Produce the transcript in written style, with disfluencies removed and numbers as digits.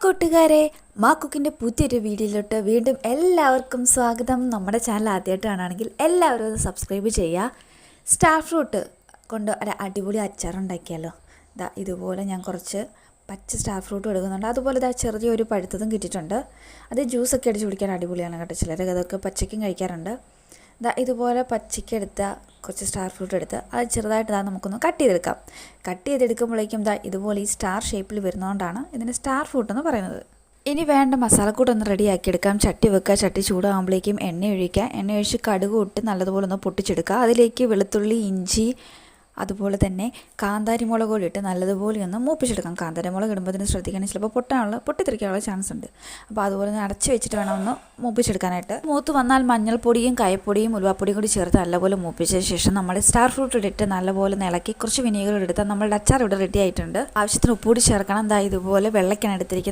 കൂട്ടുകാരെ, മാ കുക്കിൻ്റെ പുതിയൊരു വീഡിയോയിലോട്ട് വീണ്ടും എല്ലാവർക്കും സ്വാഗതം. നമ്മുടെ ചാനൽ ആദ്യമായിട്ട് കാണുകയാണെങ്കിൽ എല്ലാവരും അത് സബ്സ്ക്രൈബ് ചെയ്യുക. സ്റ്റാർ ഫ്രൂട്ട് കൊണ്ട് ഒരു അടിപൊളി അച്ചാറുണ്ടാക്കിയാലോ. ഇതുപോലെ ഞാൻ കുറച്ച് പച്ച സ്റ്റാർ ഫ്രൂട്ട് എടുക്കുന്നുണ്ട്. അതുപോലെ ചെറിയൊരു പഴുത്തതും കിട്ടിയിട്ടുണ്ട്. അത് ജ്യൂസൊക്കെ അടിച്ച് കുടിക്കാൻ അടിപൊളിയാണ് കേട്ടോ. ചിലർ അതൊക്കെ പച്ചയ്ക്കും കഴിക്കാറുണ്ട്. ഇതുപോലെ പച്ചയ്ക്ക് എടുത്ത കുറച്ച് സ്റ്റാർ ഫ്രൂട്ട് എടുത്ത് അത് ചെറുതായിട്ട് നമുക്കൊന്ന് കട്ട് ചെയ്തെടുക്കുമ്പോഴേക്കും ഇതുപോലെ ഈ സ്റ്റാർ ഷേപ്പിൽ വരുന്നതുകൊണ്ടാണ് ഇതിന് സ്റ്റാർ ഫ്രൂട്ട് എന്ന് പറയുന്നത്. ഇനി വേണ്ട മസാലക്കൂട്ടൊന്ന് റെഡിയാക്കിയെടുക്കാം. ചട്ടി വെക്കുക. ചട്ടി ചൂടാകുമ്പോഴേക്കും എണ്ണ ഒഴിച്ച് കടുക് ഇട്ട് നല്ലതുപോലെ ഒന്ന് പൊട്ടിച്ചെടുക്കുക. അതിലേക്ക് വെളുത്തുള്ളി, ഇഞ്ചി, അതുപോലെ തന്നെ കാന്താരി മുളക് കൂടി ഇട്ട് നല്ലതുപോലെ ഒന്ന് മൂപ്പിച്ചെടുക്കാം. കാന്താരി മുളക് ഇടുമ്പോൾ ഇതിന് ശ്രദ്ധിക്കുകയാണെങ്കിൽ ചിലപ്പോൾ പൊട്ടിത്തെറിക്കാനുള്ള ചാൻസ് ഉണ്ട്. അപ്പോൾ അതുപോലെ തന്നെ അടച്ച് വെച്ചിട്ട് വേണം ഒന്ന് മൂപ്പിച്ചെടുക്കാനായിട്ട്. മൂത്ത് വന്നാൽ മഞ്ഞൾപ്പൊടിയും കായപ്പൊടിയും ഉലുവാപ്പൊടിയും കൂടി ചേർത്ത് നല്ലപോലെ മൂപ്പിച്ച ശേഷം നമ്മൾ സ്റ്റാർ ഫ്രൂട്ട് ഇട്ട് നല്ലപോലെ ഇളക്കി കുറച്ച് വിനീഗർ എടുത്താൽ നമ്മളുടെ അച്ചാർ ഇവിടെ റെഡി ആയിട്ടുണ്ട്. ആവശ്യത്തിന് ഉപ്പുകൂടി ചേർക്കണം. ഇതുപോലെ വെള്ളയ്ക്കാണ് എടുത്തിരിക്കുന്നത്.